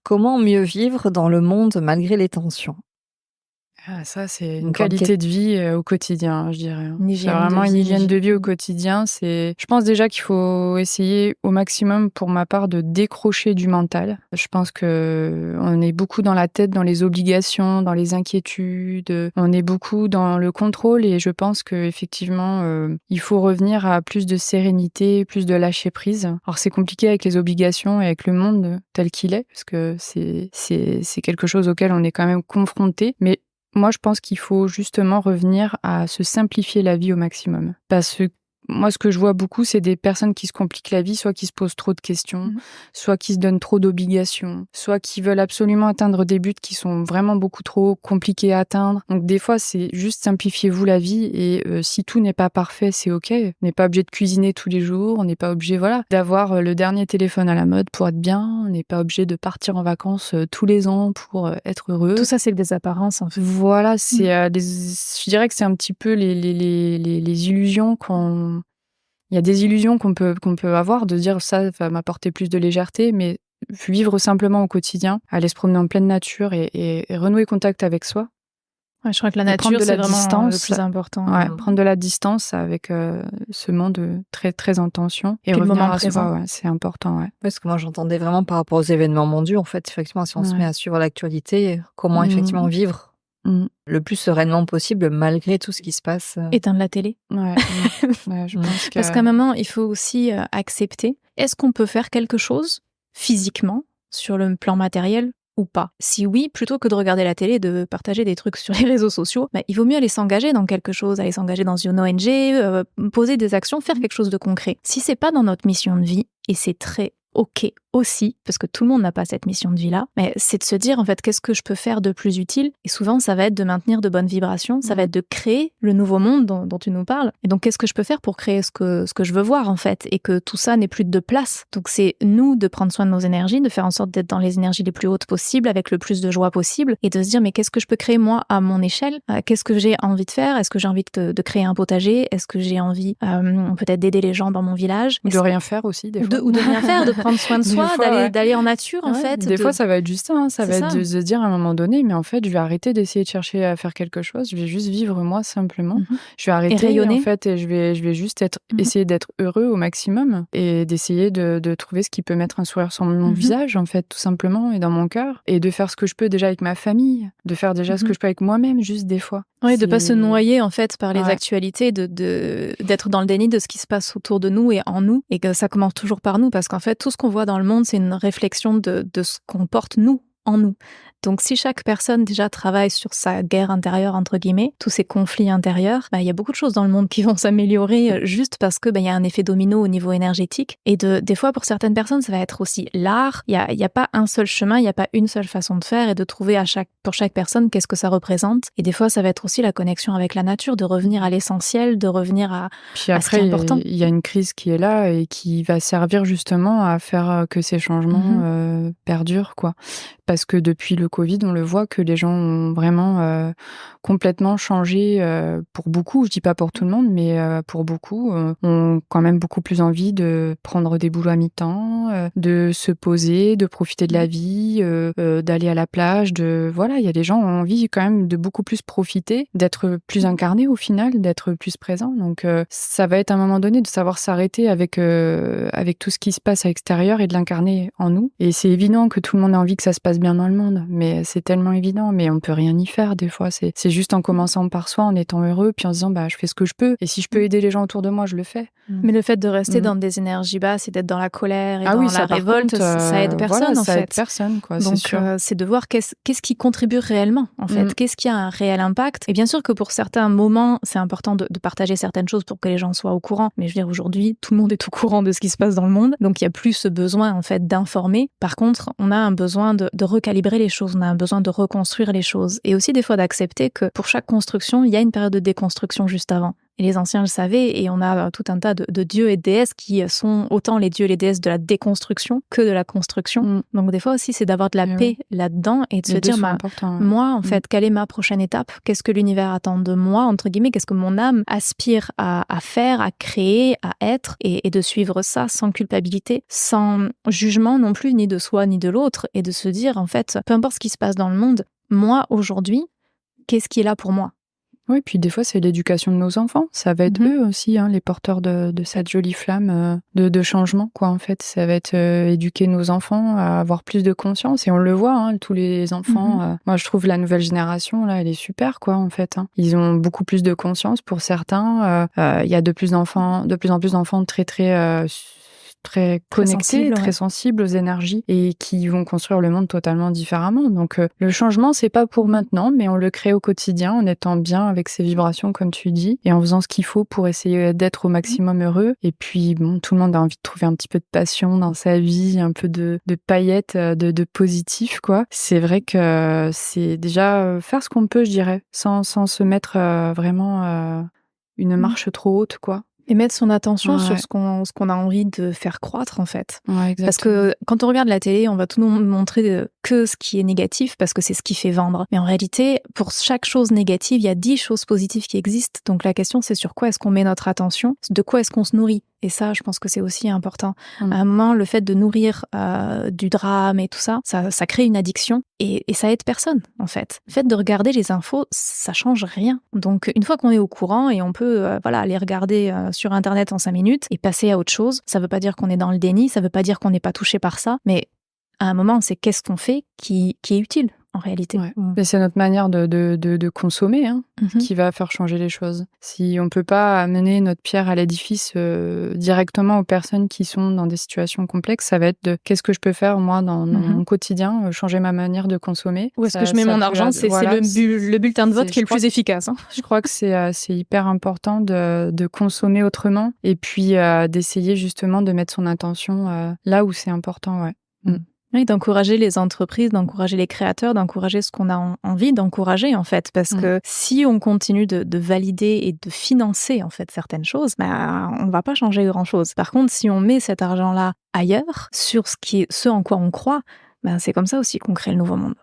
Comment mieux vivre dans le monde malgré les tensions? Ah ça, c'est Une une grande qualité de vie, au quotidien, je dirais, hein. Une C'est hygiène de vraiment une vie, hygiène de vie au j'imagine. quotidien. Je pense déjà qu'il faut essayer au maximum, pour ma part, de décrocher du mental. Je pense qu'on est beaucoup dans la tête, dans les obligations, dans les inquiétudes, on est beaucoup dans le contrôle et je pense qu'effectivement, il faut revenir à plus de sérénité, plus de lâcher prise. Alors c'est compliqué avec les obligations et avec le monde tel qu'il est, parce que c'est quelque chose auquel on est quand même confronté, mais moi, je pense qu'il faut justement revenir à se simplifier la vie au maximum. Parce que moi, ce que je vois beaucoup, c'est des personnes qui se compliquent la vie, soit qui se posent trop de questions, soit qui se donnent trop d'obligations, soit qui veulent absolument atteindre des buts qui sont vraiment beaucoup trop compliqués à atteindre. Donc des fois, c'est juste simplifiez-vous la vie et si tout n'est pas parfait, c'est ok. On n'est pas obligé de cuisiner tous les jours, on n'est pas obligé d'avoir le dernier téléphone à la mode pour être bien, on n'est pas obligé de partir en vacances tous les ans pour être heureux. Tout ça, c'est que des apparences, en fait. Voilà, je dirais que c'est un petit peu les illusions qu'on... Il y a des illusions qu'on peut avoir, de dire ça va m'apporter plus de légèreté, mais vivre simplement au quotidien, aller se promener en pleine nature et renouer contact avec soi. Ouais, je crois que la Et prendre nature, de c'est la vraiment distance. le plus important. Ouais, prendre de la distance avec ce monde très, très en tension et Puis le revenir moment à présent. soi, ouais, c'est important, ouais. Parce que moi, j'entendais vraiment par rapport aux événements mondiaux, en fait, effectivement, si on se Ouais. met à suivre l'actualité, comment effectivement vivre Mmh. le plus sereinement possible malgré tout ce qui se passe. Éteindre la télé. Ouais, ouais, je pense que... Parce qu'à un moment, il faut aussi accepter, est-ce qu'on peut faire quelque chose physiquement, sur le plan matériel ou pas? Si oui, plutôt que de regarder la télé, de partager des trucs sur les réseaux sociaux, il vaut mieux aller s'engager dans quelque chose, aller s'engager dans une ONG, poser des actions, faire quelque chose de concret. Si c'est pas dans notre mission de vie, et c'est très ok aussi, parce que tout le monde n'a pas cette mission de vie-là, mais c'est de se dire, en fait, qu'est-ce que je peux faire de plus utile? Et souvent, ça va être de maintenir de bonnes vibrations, ça va être de créer le nouveau monde dont tu nous parles. Et donc, qu'est-ce que je peux faire pour créer ce que je veux voir, en fait, et que tout ça n'ait plus de place? Donc, c'est nous de prendre soin de nos énergies, de faire en sorte d'être dans les énergies les plus hautes possibles, avec le plus de joie possible, et de se dire, mais qu'est-ce que je peux créer, moi, à mon échelle? Qu'est-ce que j'ai envie de faire? Est-ce que j'ai envie de créer un potager? Est-ce que j'ai envie, peut-être, d'aider les gens dans mon village? Ou de rien faire aussi, des fois. Ou de rien faire, de prendre soin de soi, d'aller en nature, en fait. Des fois, ça va être juste ça, hein. Ça C'est va être ça. de se dire à un moment donné, mais en fait, je vais arrêter d'essayer de chercher à faire quelque chose. Je vais juste vivre moi simplement. Je vais arrêter, rayonner. en fait, et je vais juste essayer d'être heureux au maximum et d'essayer de trouver ce qui peut mettre un sourire sur mon visage, en fait, tout simplement, et dans mon cœur, et de faire ce que je peux déjà avec ma famille, de faire déjà ce que je peux avec moi-même, juste des fois. Oui, de pas se noyer, en fait, par les Ouais. actualités, d'être dans le déni de ce qui se passe autour de nous et en nous, et que ça commence toujours par nous, parce qu'en fait, tout ce qu'on voit dans le monde, c'est une réflexion de ce qu'on porte, nous, en nous. Donc, si chaque personne déjà travaille sur sa guerre intérieure, entre guillemets, tous ces conflits intérieurs, il y a beaucoup de choses dans le monde qui vont s'améliorer juste parce que il y a un effet domino au niveau énergétique. Et des fois, pour certaines personnes, ça va être aussi l'art. Il y a pas un seul chemin, il y a pas une seule façon de faire, et de trouver pour chaque personne qu'est-ce que ça représente. Et des fois, ça va être aussi la connexion avec la nature, de revenir à l'essentiel, de revenir à Puis à ce qui est après, important. il y a une crise qui est là et qui va servir justement à faire que ces changements perdurent, quoi. Parce que depuis le Covid, on le voit que les gens ont vraiment complètement changé, pour beaucoup. Je dis pas pour tout le monde, mais pour beaucoup, ont quand même beaucoup plus envie de prendre des boulots à mi-temps, de se poser, de profiter de la vie, d'aller à la plage. Voilà, il y a des gens qui ont envie quand même de beaucoup plus profiter, d'être plus incarnés au final, d'être plus présents. Donc ça va être à un moment donné de savoir s'arrêter avec tout ce qui se passe à l'extérieur et de l'incarner en nous. Et c'est évident que tout le monde a envie que ça se passe bien dans le monde, mais c'est tellement évident, mais on peut rien y faire des fois. C'est juste en commençant par soi, en étant heureux, puis en se disant je fais ce que je peux, et si je peux aider les gens autour de moi, je le fais. Mais le fait de rester dans des énergies basses et d'être dans la colère et dans la par révolte, contre, ça aide personne, voilà, en ça fait. aide personne, quoi. Donc, c'est sûr. c'est de voir qu'est-ce qui contribue réellement, en fait. Qu'est-ce qui a un réel impact. Et bien sûr que pour certains moments, c'est important de partager certaines choses pour que les gens soient au courant. Mais je veux dire, aujourd'hui, tout le monde est au courant de ce qui se passe dans le monde. Donc, il n'y a plus ce besoin, en fait, d'informer. Par contre, on a un besoin de recalibrer les choses. On a un besoin de reconstruire les choses. Et aussi, des fois, d'accepter que pour chaque construction, il y a une période de déconstruction juste avant. Et les anciens le savaient, et on a tout un tas de dieux et de déesses qui sont autant les dieux et les déesses de la déconstruction que de la construction. Donc des fois aussi, c'est d'avoir de la paix là-dedans et de se dire, moi, en fait, quelle est ma prochaine étape? Qu'est-ce que l'univers attend de moi, entre guillemets? Qu'est-ce que mon âme aspire à faire, à créer, à être, et de suivre ça sans culpabilité, sans jugement non plus, ni de soi ni de l'autre, et de se dire, en fait, peu importe ce qui se passe dans le monde, moi, aujourd'hui, qu'est-ce qui est là pour moi? Oui, puis des fois, c'est l'éducation de nos enfants. Ça va être eux aussi, les porteurs de cette jolie flamme de changement, quoi, en fait. Ça va être éduquer nos enfants à avoir plus de conscience. Et on le voit, tous les enfants. Moi, je trouve la nouvelle génération, là, elle est super, quoi, en fait. Ils ont beaucoup plus de conscience pour certains. Il y a de plus en plus d'enfants très, très connectés, très sensibles aux énergies et qui vont construire le monde totalement différemment. Donc le changement, c'est pas pour maintenant, mais on le crée au quotidien en étant bien avec ses vibrations, comme tu dis, et en faisant ce qu'il faut pour essayer d'être au maximum heureux. Et puis bon, tout le monde a envie de trouver un petit peu de passion dans sa vie, un peu de paillettes, de positif, quoi. C'est vrai que c'est déjà faire ce qu'on peut, je dirais, sans se mettre vraiment une marche trop haute, quoi. Et mettre son attention sur ce qu'on a envie de faire croître, en fait. Ouais, exactement. Parce que quand on regarde la télé, on va tout nous montrer que ce qui est négatif, parce que c'est ce qui fait vendre. Mais en réalité, pour chaque chose négative, il y a 10 choses positives qui existent. Donc la question, c'est sur quoi est-ce qu'on met notre attention? De quoi est-ce qu'on se nourrit? Et ça, je pense que c'est aussi important. À un moment, le fait de nourrir du drame et tout ça, ça crée une addiction, et ça aide personne, en fait. Le fait de regarder les infos, ça change rien. Donc, une fois qu'on est au courant, et on peut aller regarder sur Internet en 5 minutes et passer à autre chose, ça veut pas dire qu'on est dans le déni, ça veut pas dire qu'on n'est pas touché par ça, mais à un moment, c'est qu'est-ce qu'on fait qui est utile, en réalité. Ouais. Mais c'est notre manière de consommer qui va faire changer les choses. Si on peut pas amener notre pierre à l'édifice directement aux personnes qui sont dans des situations complexes, ça va être de qu'est-ce que je peux faire moi dans mon quotidien, changer ma manière de consommer. Où est-ce que je mets mon argent? C'est le bulletin de vote qui est le plus efficace. Je crois que c'est hyper important de consommer autrement, et puis d'essayer justement de mettre son intention là où c'est important. Ouais. Oui, d'encourager les entreprises, d'encourager les créateurs, d'encourager ce qu'on a envie d'encourager, en fait. Parce que si on continue de valider et de financer, en fait, certaines choses, on va pas changer grand-chose. Par contre, si on met cet argent-là ailleurs, sur ce en quoi on croit, c'est comme ça aussi qu'on crée le nouveau monde.